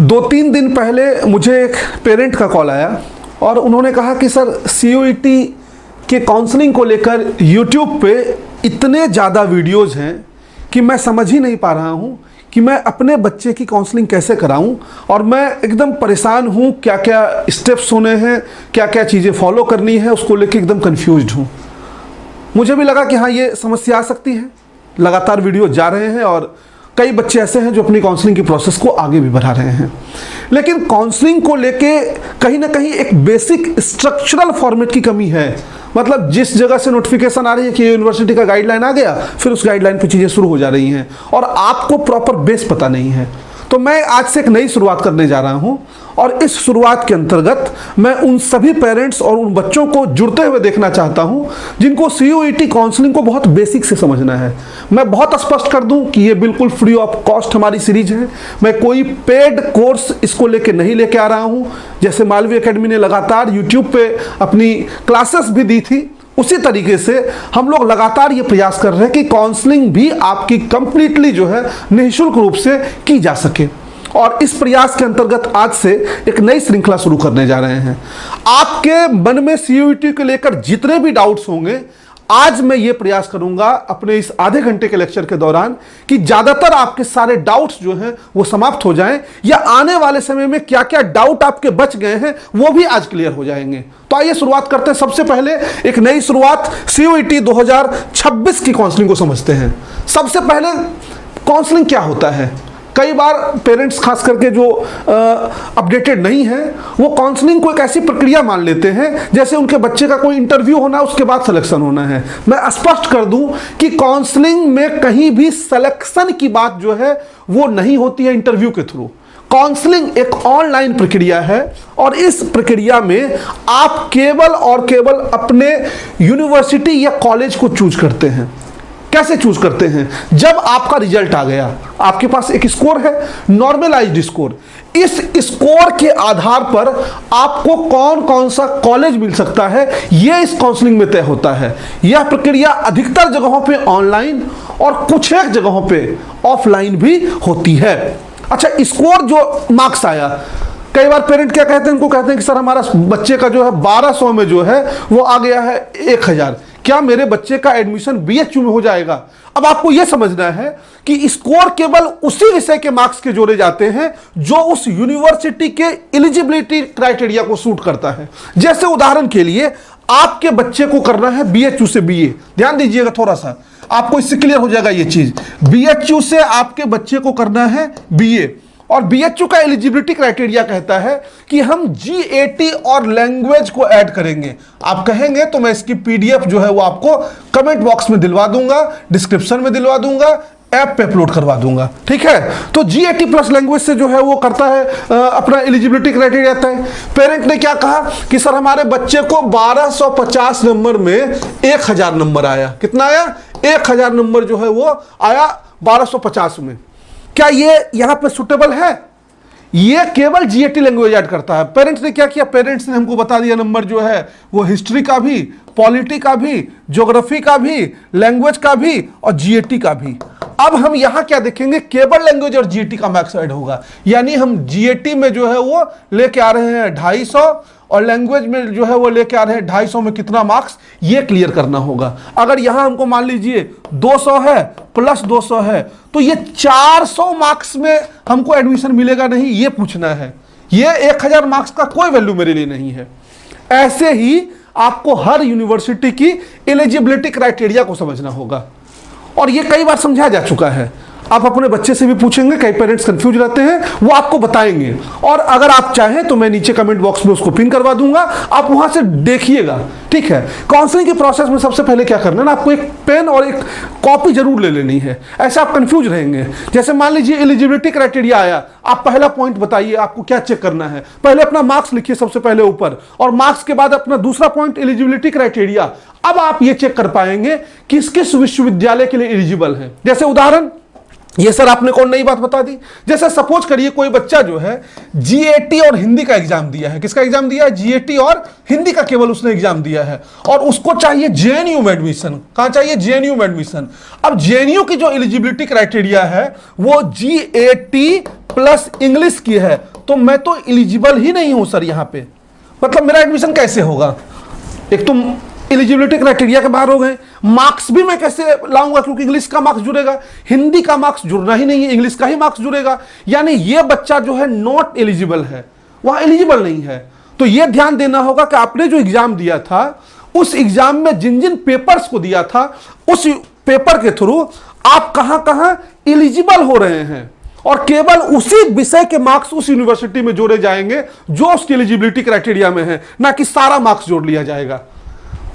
2-3 दिन पहले मुझे एक पेरेंट का कॉल आया और उन्होंने कहा कि सर CUET के काउंसलिंग को लेकर YouTube पे इतने ज़्यादा वीडियोज़ हैं कि मैं समझ ही नहीं पा रहा हूँ कि मैं अपने बच्चे की काउंसलिंग कैसे कराऊं, और मैं एकदम परेशान हूँ। क्या क्या स्टेप्स होने हैं, क्या क्या चीज़ें फॉलो करनी है, उसको लेकर एकदम कंफ्यूज्ड हूँ। मुझे भी लगा कि हाँ, ये समस्या आ सकती है। लगातार वीडियो जा रहे हैं और कई बच्चे ऐसे हैं जो अपनी काउंसलिंग की प्रोसेस को आगे भी बढ़ा रहे हैं, लेकिन काउंसलिंग को लेके कहीं ना कहीं एक बेसिक स्ट्रक्चरल फॉर्मेट की कमी है। मतलब जिस जगह से नोटिफिकेशन आ रही है कि यूनिवर्सिटी का गाइडलाइन आ गया, फिर उस गाइडलाइन पे चीज़ें शुरू हो जा रही हैं और आपको प्रॉपर बेस पता नहीं है। तो मैं आज से एक नई शुरुआत करने जा रहा हूं और इस शुरुआत के अंतर्गत मैं उन सभी पेरेंट्स और उन बच्चों को जुड़ते हुए देखना चाहता हूं जिनको CUET काउंसलिंग को बहुत बेसिक से समझना है। मैं बहुत स्पष्ट कर दूं कि ये बिल्कुल फ्री ऑफ कॉस्ट हमारी सीरीज है। मैं कोई पेड कोर्स इसको लेके नहीं लेके आ रहा हूं। जैसे मालवी एकेडमी ने लगातार YouTube पे अपनी क्लासेस भी दी थी, उसी तरीके से हम लोग लगातार ये प्रयास कर रहे हैं कि काउंसलिंग भी आपकी कंप्लीटली जो है निःशुल्क रूप से की जा सके। और इस प्रयास के अंतर्गत आज से एक नई श्रृंखला शुरू करने जा रहे हैं। आपके मन में CUET को लेकर जितने भी डाउट्स होंगे, आज मैं ये प्रयास करूंगा अपने इस आधे घंटे के लेक्चर के दौरान कि ज्यादातर आपके सारे डाउट्स जो हैं वो समाप्त हो जाएं, या आने वाले समय में क्या क्या डाउट आपके बच गए हैं वो भी आज क्लियर हो जाएंगे। तो आइए शुरुआत करते हैं। सबसे पहले एक नई शुरुआत CUET 2026 की काउंसलिंग को समझते हैं। सबसे पहले काउंसलिंग क्या होता है? कई बार पेरेंट्स खास करके जो अपडेटेड नहीं है, वो काउंसलिंग को एक ऐसी प्रक्रिया मान लेते हैं जैसे उनके बच्चे का कोई इंटरव्यू होना है, उसके बाद सिलेक्शन होना है। मैं स्पष्ट कर दूं कि काउंसलिंग में कहीं भी सिलेक्शन की बात जो है वो नहीं होती है इंटरव्यू के थ्रू। काउंसलिंग एक ऑनलाइन प्रक्रिया है और इस प्रक्रिया में आप केवल और केवल अपने यूनिवर्सिटी या कॉलेज को चूज करते हैं। कैसे चूज करते हैं? जब आपका रिजल्ट आ गया, आपके पास एक स्कोर है, नॉर्मलाइज्ड स्कोर। इस स्कोर के आधार पर आपको कौन कौन सा कॉलेज मिल सकता है, यह इस काउंसलिंग में तय होता है। यह प्रक्रिया अधिकतर जगहों पे ऑनलाइन और कुछ एक जगहों पे ऑफलाइन भी होती है। अच्छा, स्कोर जो मार्क्स आया, कई बार पेरेंट क्या कहते हैं, उनको कहते हैं कि सर हमारा बच्चे का जो है 1200 में जो है वो आ गया है 1000, क्या मेरे बच्चे का एडमिशन BHU में हो जाएगा? अब आपको यह समझना है कि स्कोर केवल उसी विषय के मार्क्स के जोड़े जाते हैं जो उस यूनिवर्सिटी के एलिजिबिलिटी क्राइटेरिया को सूट करता है। जैसे उदाहरण के लिए आपके बच्चे को करना है BHU से BA, ध्यान दीजिएगा थोड़ा सा, आपको इससे क्लियर हो जाएगा ये चीज। BHU से आपके बच्चे को करना है BA और BHU का एलिजिबिलिटी क्राइटेरिया कहता है कि हम GAT और लैंग्वेज को ऐड करेंगे। आप कहेंगे तो मैं इसकी PDF जो है वो आपको कमेंट बॉक्स में दिलवा दूंगा, डिस्क्रिप्शन में दिलवा दूंगा, ऐप पे अपलोड करवा दूंगा, ठीक है। तो GAT प्लस लैंग्वेज से जो है वो करता है अपना एलिजिबिलिटी क्राइटेरिया आता है। पेरेंट ने क्या कहा कि सर हमारे बच्चे को 1250 नंबर में 1000 नंबर आया। कितना आया? 1000 नंबर जो है वो आया 1250 में। क्या ये यहां पे सुटेबल है? ये केवल GAT लैंग्वेज ऐड करता है। पेरेंट्स ने क्या किया? पेरेंट्स ने हमको बता दिया नंबर जो है वो हिस्ट्री का भी, पॉलिटी का भी, ज्योग्राफी का भी, लैंग्वेज का भी और GAT का भी। अब हम यहां क्या देखेंगे? केवल लैंग्वेज और GAT का मार्क्स ऐड होगा, यानी हम GAT में जो है वो लेके आ रहे हैं 250 और लैंग्वेज में जो है वो लेके आ रहे हैं 250 में कितना मार्क्स, ये क्लियर करना होगा। अगर यहां हमको मान लीजिए 200 है प्लस 200 है तो ये 400 मार्क्स में हमको एडमिशन मिलेगा नहीं, ये पूछना है। ये 1000 मार्क्स का कोई वैल्यू मेरे लिए नहीं है। ऐसे ही आपको हर यूनिवर्सिटी की एलिजिबिलिटी क्राइटेरिया को समझना होगा और ये कई बार समझाया जा चुका है। आप अपने बच्चे से भी पूछेंगे, कई पेरेंट्स कंफ्यूज रहते हैं, वो आपको बताएंगे। और अगर आप चाहें तो मैं नीचे कमेंट बॉक्स में उसको पिन करवा दूंगा, आप वहां से देखिएगा, ठीक है। काउंसलिंग के प्रोसेस में सबसे पहले क्या करना है ना, आपको एक पेन और एक कॉपी जरूर ले लेनी है, ऐसे आप कंफ्यूज रहेंगे। जैसे मान लीजिए एलिजिबिलिटी क्राइटेरिया आया, आप पहला पॉइंट बताइए आपको क्या चेक करना है। पहले अपना मार्क्स लिखिए सबसे पहले ऊपर, और मार्क्स के बाद अपना दूसरा पॉइंट एलिजिबिलिटी क्राइटेरिया। अब आप ये चेक कर पाएंगे किस किस विश्वविद्यालय के लिए एलिजिबल है। जैसे उदाहरण, ये सर आपने कौन नई बात बता दी। जैसे सपोज करिए कोई बच्चा जो है GAT और हिंदी का एग्जाम दिया है। किसका एग्जाम दिया है? GAT और हिंदी का केवल उसने एग्जाम दिया है और उसको चाहिए JNU में एडमिशन। कहां चाहिए? JNU में एडमिशन। अब JNU की जो एलिजिबिलिटी क्राइटेरिया है वो GAT प्लस इंग्लिश की है, तो मैं तो एलिजिबल ही नहीं हूं सर यहाँ पे, मतलब मेरा एडमिशन कैसे होगा? एक तुम एलिजिबिलिटी क्राइटेरिया के बाहर हो गए, मार्क्स भी मैं कैसे लाऊंगा, क्योंकि इंग्लिश का मार्क्स जुड़ेगा, हिंदी का मार्क्स जुड़ना ही नहीं है, इंग्लिश का ही मार्क्स जुड़ेगा, यानी ये बच्चा जो है नॉट एलिजिबल है, वह एलिजिबल नहीं है। तो ये ध्यान देना होगा कि आपने जो एग्जाम दिया था, उस एग्जाम में जिन जिन पेपर्स को दिया था, उस पेपर के थ्रू आप कहां कहां एलिजिबल हो रहे हैं, और केवल उसी विषय के मार्क्स उस यूनिवर्सिटी में जोड़े जाएंगे जो उसकी एलिजिबिलिटी क्राइटेरिया में है, ना कि सारा मार्क्स जोड़ लिया जाएगा।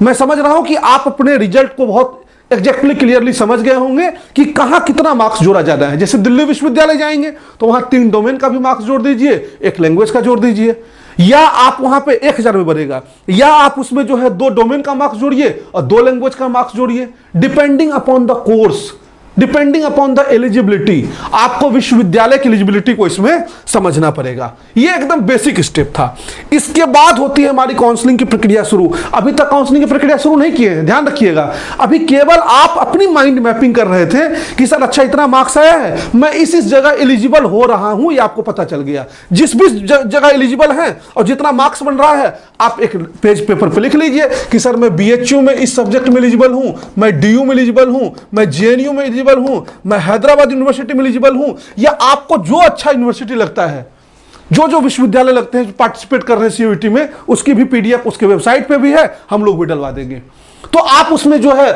मैं समझ रहा हूं कि आप अपने रिजल्ट को बहुत एग्जैक्टली क्लियरली समझ गए होंगे कि कहां कितना मार्क्स जोड़ा जाना है। जैसे दिल्ली विश्वविद्यालय जाएंगे तो वहां 3 डोमेन का भी मार्क्स जोड़ दीजिए, 1 लैंग्वेज का जोड़ दीजिए, या आप वहां पे 1000 में बनेगा, या आप उसमें जो है 2 डोमेन का मार्क्स जोड़िए और 2 लैंग्वेज का मार्क्स जोड़िए, depending upon the course, depending upon the eligibility. आपको विश्वविद्यालय की एलिजिबिलिटी को इसमें समझना पड़ेगा। ये एकदम बेसिक स्टेप था। इसके बाद होती है हमारी काउंसलिंग की प्रक्रिया शुरू। अभी तक काउंसलिंग की प्रक्रिया शुरू नहीं किए हैं, ध्यान रखिएगा। अभी केवल आप अपनी माइंड मैपिंग कर रहे थे कि सर अच्छा इतना मार्क्स आया है, मैं इस जगह एलिजिबल हो रहा हूं, ये आपको पता चल गया। जिस भी जगह एलिजिबल है और जितना मार्क्स बन रहा है, आप एक पेज पेपर पर लिख लीजिए कि सर मैं बीएचयू में इस सब्जेक्ट में एलिजिबल हूं, मैं डीयू में एलिजिबल हूं, मैं जेएनयू में एलिजिबल हूं, मैं हैदराबाद यूनिवर्सिटी में एलिजिबल हूं, या आपको जो अच्छा यूनिवर्सिटी लगता है, जो जो विश्वविद्यालय लगते हैं पार्टिसिपेट कर रहे हैं सीयूईटी में, उसकी भी पीडीएफ उसके वेबसाइट पे भी है, हम लोग भी डलवा देंगे। तो आप उसमें जो है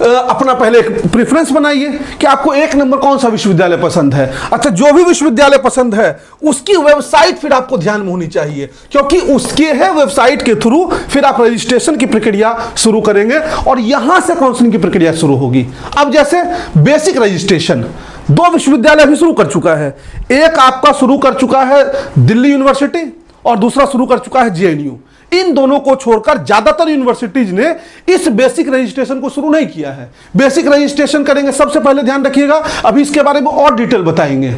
अपना पहले एक प्रेफरेंस बनाइए कि आपको 1 नंबर कौन सा विश्वविद्यालय पसंद है। अच्छा, जो भी विश्वविद्यालय पसंद है उसकी वेबसाइट फिर आपको ध्यान में होनी चाहिए, क्योंकि उसके है वेबसाइट के थ्रू फिर आप रजिस्ट्रेशन की प्रक्रिया शुरू करेंगे और यहां से काउंसलिंग की प्रक्रिया शुरू होगी। अब जैसे बेसिक रजिस्ट्रेशन 2 विश्वविद्यालय भी शुरू कर चुका है, एक आपका शुरू कर चुका है दिल्ली यूनिवर्सिटी और दूसरा शुरू कर चुका है जेएनयू। इन दोनों को छोड़कर ज्यादातर यूनिवर्सिटीज ने इस बेसिक रजिस्ट्रेशन को शुरू नहीं किया है। बेसिक रजिस्ट्रेशन करेंगे, सबसे पहले ध्यान रखिएगा, अभी इसके बारे में और डिटेल बताएंगे।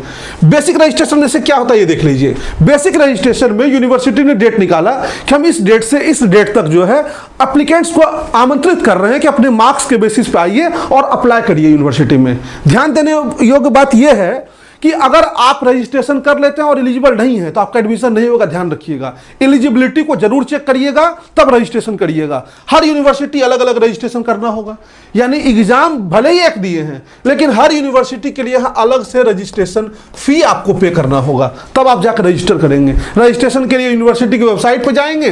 बेसिक रजिस्ट्रेशन जैसे क्या होता है ये देख लीजिए। बेसिक रजिस्ट्रेशन में यूनिवर्सिटी ने डेट निकाला कि हम इस डेट से इस डेट तक जो है एप्लीकेंट्स को आमंत्रित कर रहे हैं कि अपने मार्क्स के बेसिस पे आइए और अप्लाई करिए यूनिवर्सिटी में। ध्यान देने योग्य बात यह है कि अगर आप रजिस्ट्रेशन कर लेते हैं और एलिजिबल नहीं है तो आपका एडमिशन नहीं होगा। ध्यान रखिएगा, एलिजिबिलिटी को जरूर चेक करिएगा तब रजिस्ट्रेशन करिएगा। हर यूनिवर्सिटी अलग अलग रजिस्ट्रेशन करना होगा, यानी एग्जाम भले ही एक दिए हैं लेकिन हर यूनिवर्सिटी के लिए अलग से रजिस्ट्रेशन फी आपको पे करना होगा, तब आप जाकर रजिस्टर करेंगे। रजिस्ट्रेशन के लिए यूनिवर्सिटी की वेबसाइट पर जाएंगे,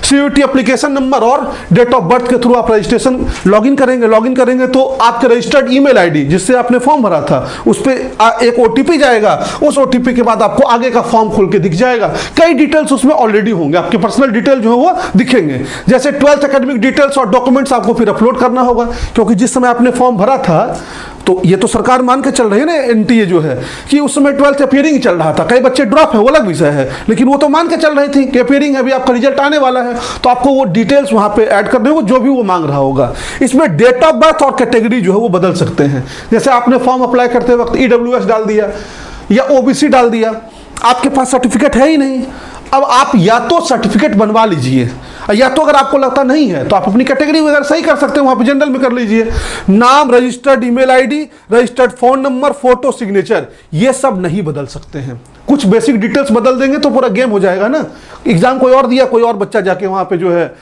सीयूईटी एप्लीकेशन नंबर और डेट ऑफ बर्थ के थ्रू आप रजिस्ट्रेशन लॉगिन करेंगे तो आपके रजिस्टर्ड ईमेल आईडी जिससे आपने फॉर्म भरा था उस पर एक ओटीपी जाएगा। उस ओटीपी के बाद आपको आगे का फॉर्म खोल के दिख जाएगा। कई डिटेल्स उसमें ऑलरेडी होंगे, आपके पर्सनल डिटेल जो है वो दिखेंगे, जैसे 12th एकेडमिक डिटेल्स और डॉक्यूमेंट्स आपको फिर अपलोड करना होगा, क्योंकि जिस समय आपने फॉर्म भरा था तो ये तो सरकार मान के चल रही है ना, एनटीए जो है, कि उस समय 12th अपियरिंग चल रहा था। कई बच्चे ड्रॉप है, वो अलग विषय है, लेकिन वो तो मान के चल रही थी कि अपियरिंग है, अभी आपका रिजल्ट आने वाला है, तो आपको वो डिटेल्स वहां पे ऐड करने होंगे जो भी वो मांग रहा होगा। इसमें डेट ऑफ बर्थ और कैटेगरी जो है वो बदल सकते हैं। जैसे आपने फॉर्म अप्लाई करते वक्त ईडब्ल्यूएस डाल दिया या ओबीसी डाल दिया, आपके पास सर्टिफिकेट है ही नहीं। अब आप या तो सर्टिफिकेट बनवा लीजिए, या तो अगर आपको लगता नहीं है तो आप अपनी कैटेगरी वगैरह सही कर सकते हैं, वहां पे जनरल में कर लीजिए। नाम, registered email ID, registered phone number, photo, signature, ये सब नहीं बदल सकते हैं। कुछ बेसिक डिटेल्स बदल देंगे तो पूरा गेम हो जाएगा ना। एग्जाम कोई और दिया, कोई और बच्चा जाके वहां पे जो है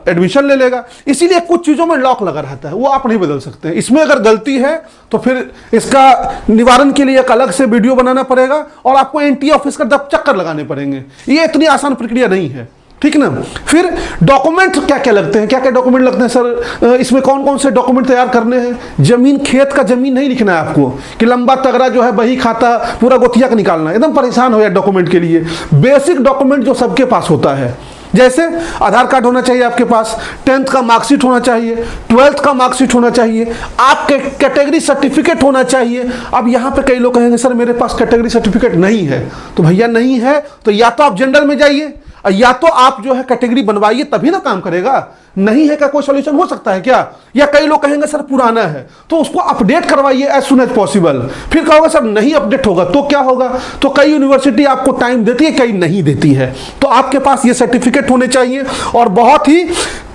एडमिशन ले लेगा। इसीलिए कुछ चीजों में लॉक लगा रहता है, वो आप नहीं बदल सकते हैं। इसमें अगर गलती है तो फिर इसका निवारण के लिए एक अलग से वीडियो बनाना पड़ेगा और आपको एनटीए ऑफिस का चक्कर लगाने पड़ेंगे। ये इतनी आसान प्रक्रिया नहीं है, ठीक ना। फिर डॉक्यूमेंट क्या क्या लगते हैं, क्या क्या डॉक्यूमेंट लगते हैं सर, इसमें कौन कौन से डॉक्यूमेंट तैयार करने हैं। जमीन, खेत का जमीन नहीं लिखना है आपको कि लंबा तगड़ा जो है बही खाता पूरा गोतिया का निकालना है, एकदम परेशान हो जाए डॉक्यूमेंट के लिए। बेसिक डॉक्यूमेंट जो सबके पास होता है, जैसे आधार कार्ड होना चाहिए आपके पास, 10th का मार्कशीट होना चाहिए, 12th का मार्कशीट होना चाहिए, आपके कैटेगरी सर्टिफिकेट होना चाहिए। अब यहाँ पे कई लोग कहेंगे सर मेरे पास कैटेगरी सर्टिफिकेट नहीं है, तो भैया नहीं है तो या तो आप जनरल में जाइए या तो आप जो है कैटेगरी बनवाइए, तभी ना काम करेगा। नहीं है क्या कोई सॉल्यूशन हो सकता है क्या? या कई लोग कहेंगे सर पुराना है तो उसको अपडेट करवाइए एज सुन एज पॉसिबल। फिर कहोगे सर नहीं अपडेट होगा तो क्या होगा? तो कई यूनिवर्सिटी आपको टाइम देती है, कई नहीं देती है। तो आपके पास ये सर्टिफिकेट होने चाहिए और बहुत ही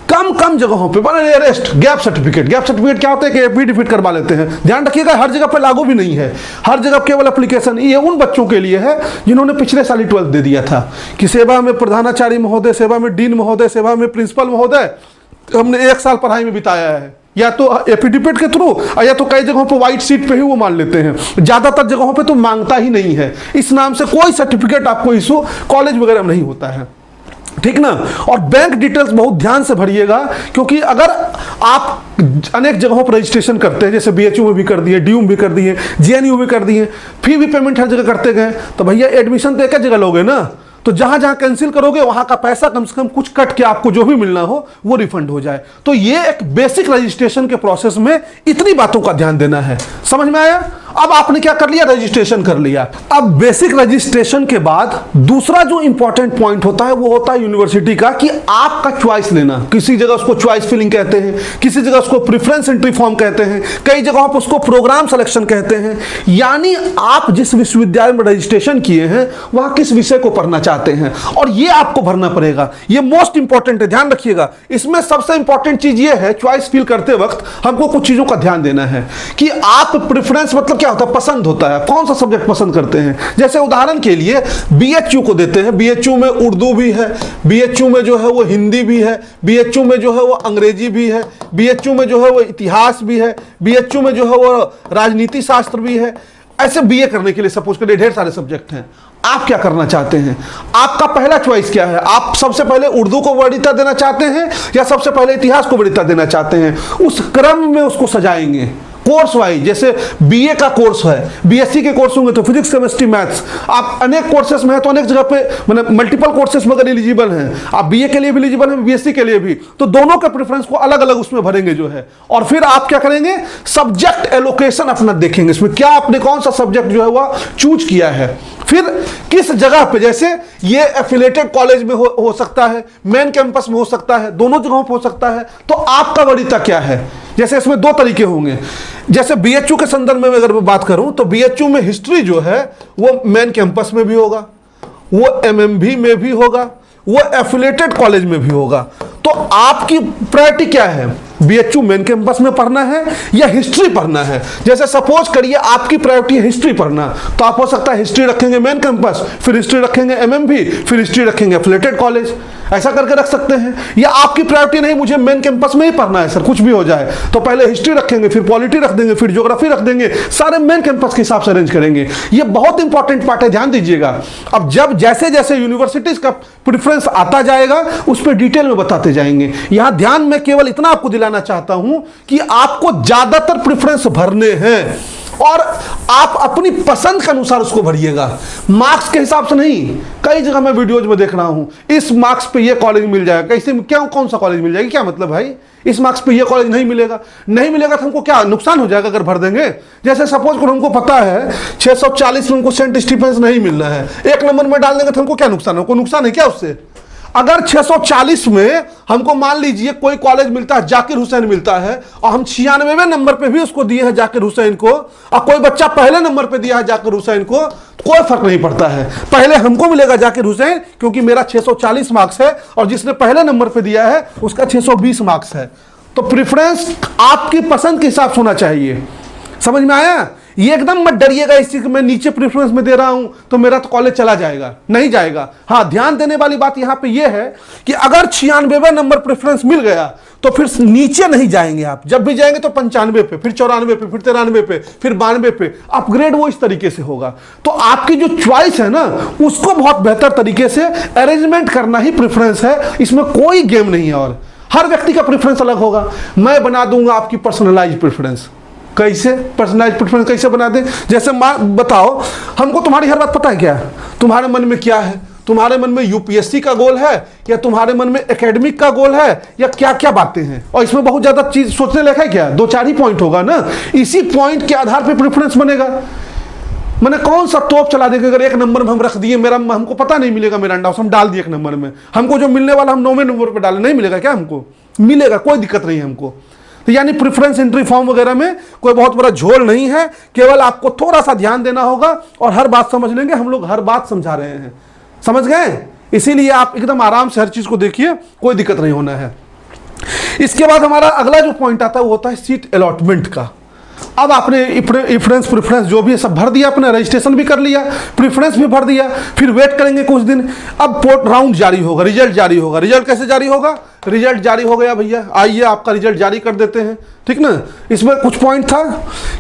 कम कम जगहों पे बने अरेस्ट गैप सर्टिफिकेट क्या होता है कि एफिडेविट करवा लेते हैं। ध्यान रखिएगा हर जगह पे लागू भी नहीं है, हर जगह केवल एप्लीकेशन ये उन बच्चों के लिए है जिन्होंने पिछले साल ही 12th दे दिया था कि सेवा में प्रधानाचार्य महोदय, सेवा में डीन महोदय, सेवा में प्रिंसिपल महोदय, हमने 1 साल पढ़ाई में बिताया है, या तो एफिडेविट के थ्रू या तो कई जगहों पे व्हाइट शीट पे ही वो मान लेते हैं। ज़्यादातर जगहों पे तो मांगता ही नहीं है, इस नाम से कोई सर्टिफिकेट आपको इशू कॉलेज वगैरह में नहीं होता है, ठीक ना। और बैंक डिटेल्स बहुत ध्यान से भरिएगा, क्योंकि अगर आप अनेक जगहों पर रजिस्ट्रेशन करते हैं, जैसे बीएचयू में भी कर दिए, डीयू में भी कर दिए, जेएनयू में कर दिए, फी भी पेमेंट हर जगह करते गए, तो भैया एडमिशन तो एक जगह लोगे ना, तो जहां जहां कैंसिल करोगे वहां का पैसा कम से कम कुछ कट के आपको जो भी मिलना हो वो रिफंड हो जाए। तो ये एक बेसिक रजिस्ट्रेशन के प्रोसेस में इतनी बातों का ध्यान देना है। समझ में आया? अब आपने क्या कर लिया, रजिस्ट्रेशन कर लिया। अब बेसिक रजिस्ट्रेशन के बाद दूसरा जो इंपॉर्टेंट पॉइंट होता है वो होता है यूनिवर्सिटी का, कि आपका चॉइस लेना। किसी जगह उसको चॉइस फिलिंग कहते हैं, किसी जगह उसको प्रेफरेंस एंट्री फॉर्म कहते हैं, कई जगहों पर उसको प्रोग्राम सिलेक्शन कहते हैं। यानी आप जिस विश्वविद्यालय में रजिस्ट्रेशन किए हैं वहां किस विषय को पढ़ना चाहते हैं, और ये आपको भरना पड़ेगा। ये मोस्ट इंपॉर्टेंट है, ध्यान रखिएगा। इसमें सबसे इंपॉर्टेंट चीज ये है, चॉइस फिल करते वक्त हमको कुछ चीजों का ध्यान देना है कि आप प्रेफरेंस मतलब क्या होता है, पसंद होता है, कौन सा सब्जेक्ट पसंद करते हैं। जैसे उदाहरण के लिए बीएचयू को देते हैं, बीएचयू में उर्दू भी है, बीएचयू में जो है वो हिंदी भी है, बीएचयू में जो है वो अंग्रेजी भी है, बीएचयू में जो है वो इतिहास भी है, बीएचयू में जो है वो राजनीति शास्त्र भी है। ऐसे बीए करने के लिए सपोज करिए ढेर सारे सब्जेक्ट हैं। आप क्या करना चाहते हैं? आपका पहला चॉइस क्या है? आप सबसे पहले उर्दू को वरीयता देना चाहते हैं या सबसे पहले इतिहास को वरीयता देना चाहते हैं? उस क्रम में उसको सजाएंगे कोर्स वाइज। जैसे बीए का कोर्स है, बीएससी के कोर्स होंगे तो फिजिक्स, केमिस्ट्री, मैथ्स। आप अनेक कोर्सेस में हैं तो अनेक जगह पे मतलब मल्टीपल कोर्सेस में अगर एलिजिबल हैं, आप बीए के लिए भी एलिजिबल हैं, बीएससी के लिए भी, तो दोनों के प्रेफरेंस को अलग अलग उसमें भरेंगे जो है। और फिर आप क्या करेंगे, सब्जेक्ट एलोकेशन अपना देखेंगे, इसमें क्या आपने कौन सा सब्जेक्ट जो है वह चूज किया है। फिर किस जगह पे, जैसे ये एफिलेटेड कॉलेज में हो सकता है, मेन कैंपस में हो सकता है, दोनों जगहों पे हो सकता है, तो आपका वरीयता क्या है। जैसे इसमें 2 तरीके होंगे। जैसे बीएचयू के संदर्भ में अगर मैं बात करूं तो बीएचयू में हिस्ट्री जो है वो मेन कैंपस में भी होगा, वो एमएमबी में भी होगा, वो एफिलेटेड कॉलेज में भी होगा। तो आपकी प्रायोरिटी क्या है, बीएचयू मेन कैंपस में पढ़ना है या हिस्ट्री पढ़ना है। जैसे सपोज करिए आपकी प्रायोरिटी है हिस्ट्री पढ़ना, तो आप हो सकता है हिस्ट्री रखेंगे मेन कैंपस, फिर हिस्ट्री रखेंगे एमएमबी, फिर हिस्ट्री रखेंगे एफिलेटेड कॉलेज, ऐसा करके रख सकते हैं। या आपकी प्रायोरिटी नहीं, मुझे मेन कैंपस में ही पढ़ना है सर, कुछ भी हो जाए, तो पहले हिस्ट्री रखेंगे, फिर पॉलिटी रख देंगे, फिर ज्योग्राफी रख देंगे, सारे मेन कैंपस के हिसाब से अरेंज करेंगे। ये बहुत इंपॉर्टेंट पार्ट है, ध्यान दीजिएगा। अब जब जैसे जैसे यूनिवर्सिटीज का प्रेफरेंस आता जाएगा उस पर डिटेल में बताते जाएंगे। यहां ध्यान में केवल इतना आपको दिलाना चाहता हूं कि आपको ज्यादातर प्रेफरेंस भरने हैं और आप अपनी पसंद के अनुसार उसको भरिएगा, मार्क्स के हिसाब से नहीं। कई जगह मैं वीडियोज में देख रहा हूं, इस मार्क्स पे ये कॉलेज मिल जाएगा, कैसे क्या, कौन सा कॉलेज मिल जाएगा, क्या मतलब भाई, इस मार्क्स पे ये कॉलेज नहीं मिलेगा तो हमको क्या नुकसान हो जाएगा अगर भर देंगे। जैसे सपोज करो हमको पता है 640 में हमको सेंट स्टीफेंस नहीं मिलना है, 1 नंबर में डाल देंगे तो हमको क्या नुकसान है, कोई नुकसान है क्या उससे। अगर 640 में हमको मान लीजिए कोई कॉलेज मिलता है, जाकिर हुसैन मिलता है, और हम 96वें नंबर पे भी उसको दिए हैं जाकिर हुसैन को, और कोई बच्चा पहले नंबर पे दिया है जाकिर हुसैन को, कोई फर्क नहीं पड़ता है। पहले हमको मिलेगा जाकिर हुसैन क्योंकि मेरा 640 मार्क्स है, और जिसने पहले नंबर पे दिया है उसका 620 मार्क्स है। तो प्रेफरेंस आपकी पसंद के हिसाब से होना चाहिए। समझ में आया? ये एकदम मत डरिएगा इस चीज मैं नीचे प्रेफरेंस में दे रहा हूं तो मेरा तो कॉलेज चला जाएगा, नहीं जाएगा। हाँ, ध्यान देने वाली बात यहां पे ये है कि अगर 96वें नंबर प्रेफरेंस मिल गया तो फिर नीचे नहीं जाएंगे आप। जब भी जाएंगे तो 95 पे, फिर 94 पे, फिर 93 पे, फिर 92 पे, अपग्रेड वो इस तरीके से होगा। तो आपकी जो चॉइस है ना उसको बहुत बेहतर तरीके से अरेंजमेंट करना ही प्रेफरेंस है, इसमें कोई गेम नहीं है। और हर व्यक्ति का प्रेफरेंस अलग होगा। मैं बना दूंगा आपकी पर्सनलाइज प्रेफरेंस। कैसे पर्सनलाइज प्रेफरेंस कैसे बना दें? जैसे बताओ हमको तुम्हारी हर बात पता है क्या, तुम्हारे मन में क्या है, तुम्हारे मन में यूपीएससी का गोल है या तुम्हारे मन में एकेडमिक का गोल है, या क्या क्या बातें हैं। और इसमें बहुत ज्यादा चीज सोचने लायक है क्या, 2-4 ही पॉइंट होगा ना, इसी पॉइंट के आधार पर प्रेफरेंस बनेगा। मैंने कौन सा तोप चला देगा, अगर 1 नंबर में हम रख दिए, मेरा हमको पता नहीं मिलेगा मेरा अंडा, हम डाल दिए 1 नंबर में, हमको जो मिलने वाला हम 9वें नंबर पर डाले, नहीं मिलेगा क्या, हमको मिलेगा, कोई दिक्कत नहीं है हमको। तो यानी प्रेफरेंस एंट्री फॉर्म वगैरह में कोई बहुत बड़ा झोल नहीं है, केवल आपको थोड़ा सा ध्यान देना होगा और हर बात समझ लेंगे। हम लोग हर बात समझा रहे हैं, समझ गए? इसीलिए आप एकदम आराम से हर चीज को देखिए, कोई दिक्कत नहीं होना है। इसके बाद हमारा अगला जो पॉइंट आता है वो होता है सीट अलॉटमेंट का। अब आपने प्रेफरेंस जो भी है सब भर दिया, अपने रजिस्ट्रेशन भी कर लिया, प्रेफरेंस भी भर दिया, फिर वेट करेंगे कुछ दिन। अब राउंड जारी होगा, रिजल्ट जारी होगा। रिजल्ट कैसे जारी होगा? रिजल्ट जारी हो गया भैया, आइए आपका रिजल्ट जारी कर देते हैं, ठीक ना। इसमें कुछ पॉइंट था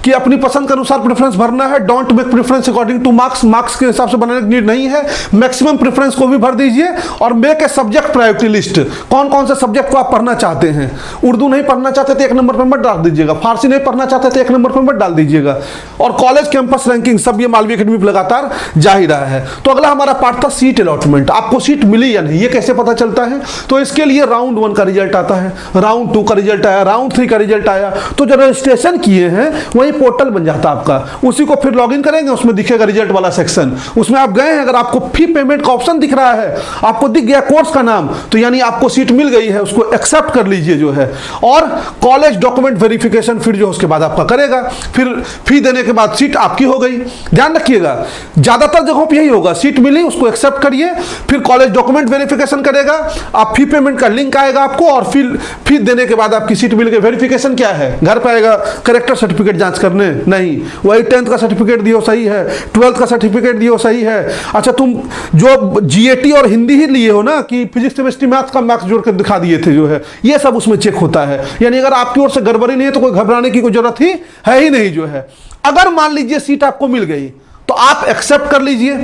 कि अपनी पसंद के अनुसार प्रेफरेंस भरना है, don't make preference according two marks के हिसाब से बनाने की नीड नहीं है, मैक्सिमम प्रेफरेंस को भी भर दीजिए, और make a subject priority list, कौन कौन से सब्जेक्ट को आप पढ़ना चाहते हैं। उर्दू नहीं पढ़ना चाहते तो 1 नंबर पर मत डाल दीजिएगा, फारसी नहीं पढ़ना चाहते तो 1 नंबर पर मत डाल दीजिएगा, और कॉलेज कैंपस रैंकिंग सब ये मालवीय एकेडमी पर लगातार जा ही रहा है। तो अगला हमारा पार्ट था सीट अलॉटमेंट, आपको सीट मिली या नहीं ये कैसे पता चलता है? तो इसके लिए राउंड 1 का रिजल्ट आता है, राउंड 2 का रिजल्ट आया, राउंड 3 का रिजल्ट आया, तो जो रजिस्ट्रेशन किए हैं वही पोर्टल बन जाता है आपका, उसी को फिर लॉगिन करेंगे, उसमें दिखेगा रिजल्ट वाला सेक्शन, उसमें आप गए हैं, अगर आपको फी पेमेंट का ऑप्शन दिख रहा है, आपको दिख गया कोर्स का नाम, तो यानी आपको सीट मिल गई है, उसको एक्सेप्ट कर लीजिए जो है। और कॉलेज डॉक्यूमेंट वेरिफिकेशन फिर जो उसके बाद आपका करेगा, फिर फी देने के बाद सीट आपकी हो गई। ध्यान रखिएगा ज्यादातर जगहों पर यही होगा, सीट मिली उसको एक्सेप्ट करिए, फिर कॉलेज डॉक्यूमेंट वेरिफिकेशन करेगा, आप फी पेमेंट का लिंक आएगा आपको, और फिर फी देने के बाद आपकी सीट मिल गई। वेरिफिकेशन क्या है? घर पे आएगा करेक्टर सर्टिफिकेट जांच करने? नहीं, वही 10th का सर्टिफिकेट दियो सही है, 12th का सर्टिफिकेट दियो सही है। अच्छा, तुम जो जीएटी और हिंदी ही लिए हो ना, कि फिजिक्स केमिस्ट्री मैथ्स का मार्क्स जोड़ कर दिखा दिए थे जो है, ये सब उसमें चेक होता है। यानी अगर आपकी ओर से गड़बड़ी नहीं है तो कोई घबराने की कोई जरूरत ही है ही नहीं जो है। अगर मान लीजिए सीट आपको मिल गई तो आप एक्सेप्ट कर लीजिए,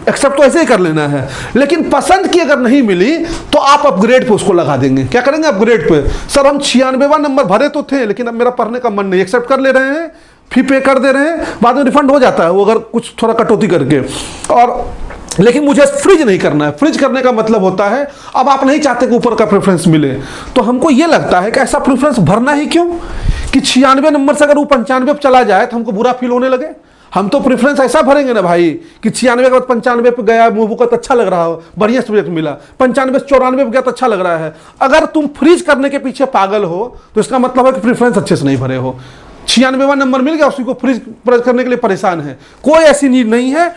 एक्सेप्ट तो ऐसे ही कर लेना है, लेकिन पसंद की अगर नहीं मिली तो आप अपग्रेड पे उसको लगा देंगे। क्या करेंगे? अपग्रेड पे। सर हम 96वां नंबर भरे तो थे, लेकिन अब मेरा पढ़ने का मन नहीं, एक्सेप्ट कर ले रहे हैं, फी पे कर दे रहे हैं, बाद में रिफंड हो जाता है वो अगर कुछ थोड़ा कटौती करके, और लेकिन मुझे फ्रिज नहीं करना है। फ्रिज करने का मतलब होता है अब आप नहीं चाहते कि ऊपर का प्रेफरेंस मिले, तो हमको ये लगता है कि ऐसा प्रेफरेंस भरना ही क्यों कि 96 नंबर से अगर वो 95 पे चला जाए तो हमको बुरा फील होने लगे। हम तो प्रेफरेंस ऐसा भरेंगे ना भाई कि 96 के बाद 95 पे गया, मूव को तो अच्छा लग रहा हो, बढ़िया सब्जेक्ट मिला, 95 से 94 पे गया तो अच्छा लग रहा है। अगर तुम फ्रीज करने के पीछे पागल हो तो इसका मतलब है कि प्रेफरेंस अच्छे से नहीं भरे हो। 96वां नंबर मिल गया, उसी को फ्रीज करने के लिए परेशान है। कोई ऐसी नीड नहीं है।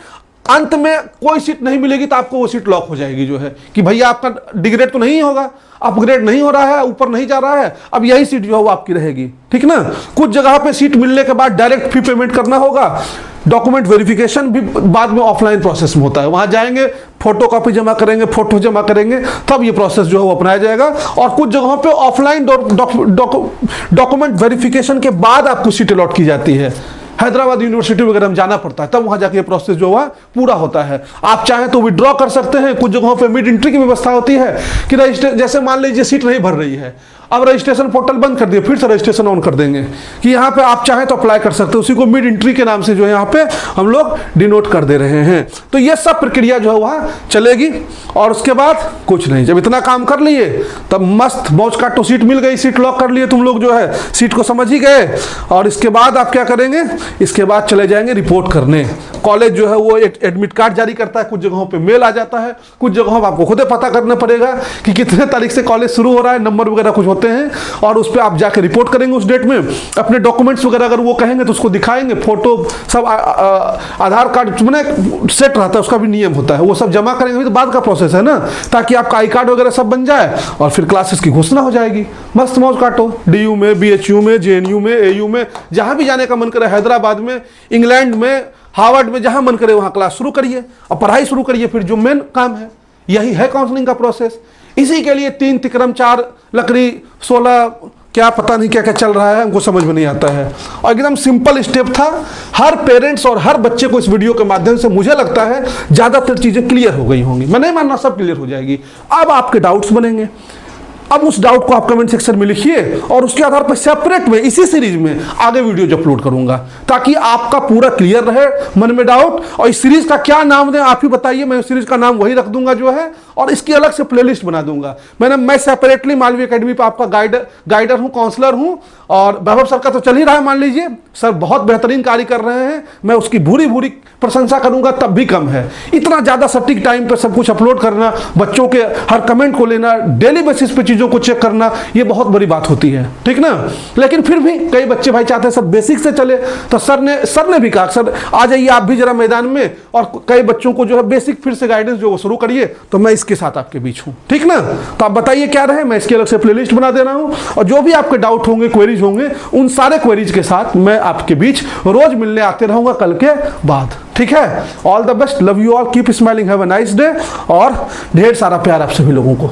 अंत में कोई सीट नहीं मिलेगी तो आपको वो सीट लॉक हो जाएगी जो है कि भैया आपका डिग्रेड तो नहीं होगा, अपग्रेड नहीं हो रहा है, ऊपर नहीं जा रहा है, अब यही सीट जो है वो आपकी रहेगी, ठीक ना। कुछ जगह पे सीट मिलने के बाद डायरेक्ट फी पेमेंट करना होगा, डॉक्यूमेंट वेरिफिकेशन भी बाद में ऑफलाइन प्रोसेस में होता है, वहां जाएंगे, फोटो कॉपी जमा करेंगे, फोटो जमा करेंगे, तब ये प्रोसेस जो है वो अपनाया जाएगा। और कुछ जगहों पे ऑफलाइन डॉक्यूमेंट वेरिफिकेशन के बाद आपको सीट अलॉट की जाती है। हैदराबाद यूनिवर्सिटी वगैरह में जाना पड़ता है, तब वहां जाके प्रोसेस जो है पूरा होता है। आप चाहें तो विड्रॉ कर सकते हैं। कुछ जगहों पे मिड एंट्री की व्यवस्था होती है कि रजिस्टर, जैसे मान लीजिए सीट नहीं भर रही है, अब रजिस्ट्रेशन पोर्टल बंद कर दिए, फिर से रजिस्ट्रेशन ऑन कर देंगे कि यहाँ पे आप चाहें तो अप्लाई कर सकते हैं। उसी को मिड एंट्री के नाम से जो है यहाँ पे हम लोग डिनोट कर दे रहे हैं। तो ये सब प्रक्रिया जो है वहाँ चलेगी, और उसके बाद कुछ नहीं। जब इतना काम कर लिए तब मस्त मौज काटो, सीट मिल गई, सीट लॉक कर लिए तुम लोग जो है, सीट को समझ ही गए। और इसके बाद आप क्या करेंगे? इसके बाद चले जाएंगे रिपोर्ट करने। कॉलेज जो है वो एडमिट कार्ड जारी करता है, कुछ जगहों पे मेल आ जाता है, कुछ जगहों पर आपको खुद पता करना पड़ेगा कि कितने तारीख से कॉलेज शुरू हो रहा है, नंबर वगैरह कुछ होते हैं, और उस पर आप जाके रिपोर्ट करेंगे उस डेट में। अपने डॉक्यूमेंट्स वगैरह अगर वो कहेंगे तो उसको दिखाएंगे, फोटो सब, आधार कार्ड मैंने सेट रहता है, उसका भी नियम होता है, वो सब जमा करेंगे, तो बाद का प्रोसेस है ना, ताकि आपका आई कार्ड वगैरह सब बन जाए और फिर क्लासेस की घोषणा हो जाएगी। मस्त मौज काटो, DU में, BHU में, JNU में, AU में, जहां भी जाने का मन करे, हैदराबाद में, इंग्लैंड में, हार्वर्ड में, जहां मन करे वहां क्लास शुरू करिए और पढ़ाई शुरू करिए। फिर जो मेन काम है, यही है काउंसलिंग का प्रोसेस। इसी के लिए 3 तिक्रम 4 लकड़ी 16 क्या पता नहीं क्या क्या चल रहा है, हमको समझ में नहीं आता है। और एकदम सिंपल स्टेप था। हर पेरेंट्स और हर बच्चे को इस वीडियो के माध्यम से मुझे लगता है ज़्यादातर चीज़ें क्लियर हो गई होंगी। मैं नहीं मानना सब क्लियर हो जाएगी। अब आपके डाउट्स बनेंगे, अब उस डाउट को आप कमेंट सेक्शन में लिखिए और उसके आधार पर सेपरेट में इसी सीरीज में आगे वीडियोज अपलोड करूंगा, ताकि आपका पूरा क्लियर रहे मन में डाउट। और इस सीरीज का क्या नाम दें आप ही बताइए, मैं इस सीरीज का नाम वही रख दूंगा जो है, और इसकी अलग से प्लेलिस्ट बना दूंगा। मैं सेपरेटली मालवीय एकेडमी पर आपका गाइडर हूँ, काउंसलर हूँ। और वैभव सर का तो चल ही रहा है, मान लीजिए सर बहुत बेहतरीन कार्य कर रहे हैं, मैं उसकी भूरी भूरी प्रशंसा करूंगा, तब भी कम है। इतना ज़्यादा सटीक टाइम पर सब कुछ अपलोड करना, बच्चों के हर कमेंट को लेना, डेली बेसिस पे चीज़ों चीज़ों को चेक करना ये बहुत बड़ी बात होती है, ठीक ना। लेकिन फिर भी कई बच्चे भाई चाहते हैं सर बेसिक से चले, तो सर ने भी कहा सर आ जाइए आप भी जरा मैदान में, और कई बच्चों को जो है बेसिक फिर से गाइडेंस जो वो शुरू करिए। तो मैं इसके साथ आपके बीच हूँ, ठीक ना। तो आप बताइए क्या रहे, मैं इसकी अलग से प्लेलिस्ट बना दे रहा हूँ, और जो भी आपके डाउट होंगे, क्वेरीज होंगे, उन सारे क्वेरीज के साथ मैं आपके बीच रोज मिलने आते रहूंगा कल के बाद, ठीक है। All the best, love you all, keep smiling, have a nice day, और ढेर सारा प्यार आप सभी लोगों को।